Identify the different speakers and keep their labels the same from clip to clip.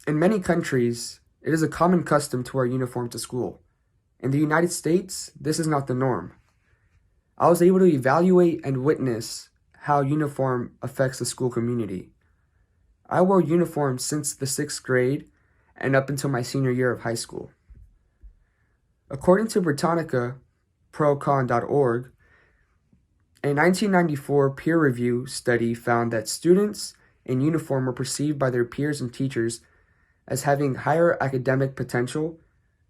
Speaker 1: In many countries, it is a common custom to wear uniform to school. In the United States, this is not the norm. I was able to evaluate and witness how uniform affects the school community. I wore uniform since the 6th grade and up until my senior year of high school. According to Britannica, procon.org, a 1994 peer review study found that students in uniform were perceived by their peers and teachers as having higher academic potential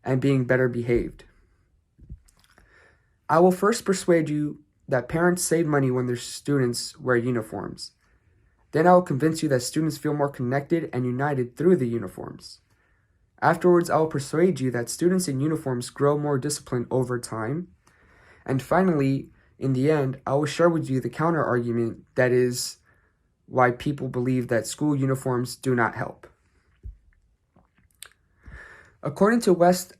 Speaker 1: and being better behaved. I will first persuade you that parents save money when their students wear uniforms. Then I will convince you that students feel more connected and united through the uniforms. Afterwards, I will persuade you that students in uniforms grow more disciplined over time. And finally, in the end, I will share with you the counter-argument that is why people believe that school uniforms do not help. According to West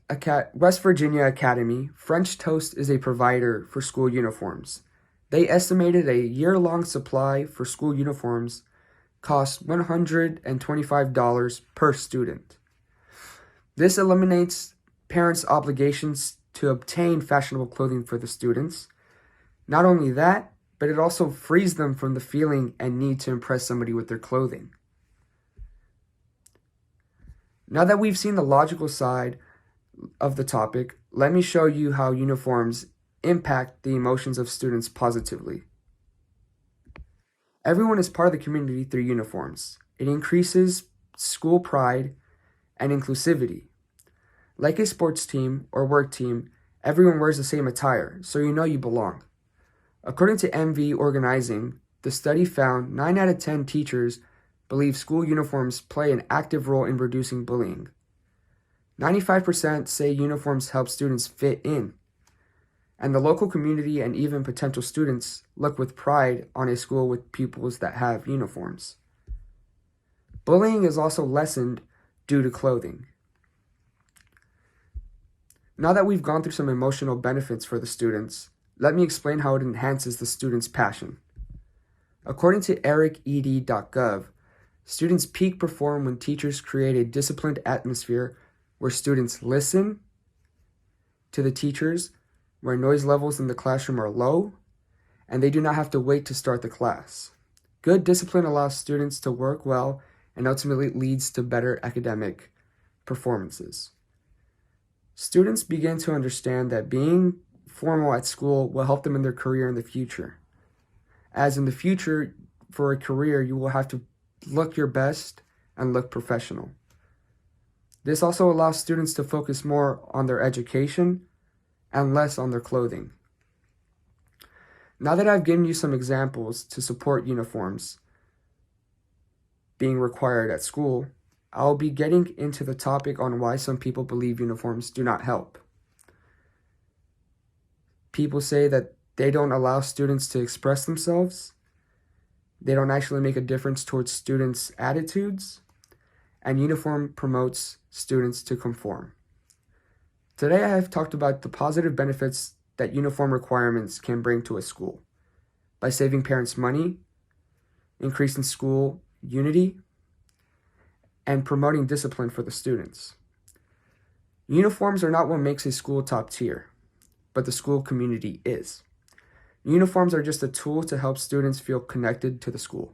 Speaker 1: Virginia Academy, French Toast is a provider for school uniforms. They estimated a year-long supply for school uniforms costs $125 per student. This eliminates parents' obligations to obtain fashionable clothing for the students. Not only that, but it also frees them from the feeling and need to impress somebody with their clothing. Now that we've seen the logical side of the topic, let me show you how uniforms impact the emotions of students positively. Everyone is part of the community through uniforms. It increases school pride and inclusivity. Like a sports team or work team, everyone wears the same attire, so you know you belong. According to MV Organizing, the study found 9 out of 10 teachers believe school uniforms play an active role in reducing bullying. 95% say uniforms help students fit in. And the local community and even potential students look with pride on a school with pupils that have uniforms. Bullying is also lessened due to clothing. Now that we've gone through some emotional benefits for the students, let me explain how it enhances the students' passion. According to ericed.gov, students peak perform when teachers create a disciplined atmosphere where students listen to the teachers, where noise levels in the classroom are low, and they do not have to wait to start the class. Good discipline allows students to work well and ultimately leads to better academic performances. Students begin to understand that being formal at school will help them in their career in the future. As in the future, for a career, you will have to look your best and look professional. This also allows students to focus more on their education and less on their clothing. Now that I've given you some examples to support uniforms being required at school, I'll be getting into the topic on why some people believe uniforms do not help. People say that they don't allow students to express themselves, they don't actually make a difference towards students' attitudes, and uniform promotes students to conform. Today I have talked about the positive benefits that uniform requirements can bring to a school by saving parents money, increasing school unity, and promoting discipline for the students. Uniforms are not what makes a school top tier, but the school community is. Uniforms are just a tool to help students feel connected to the school.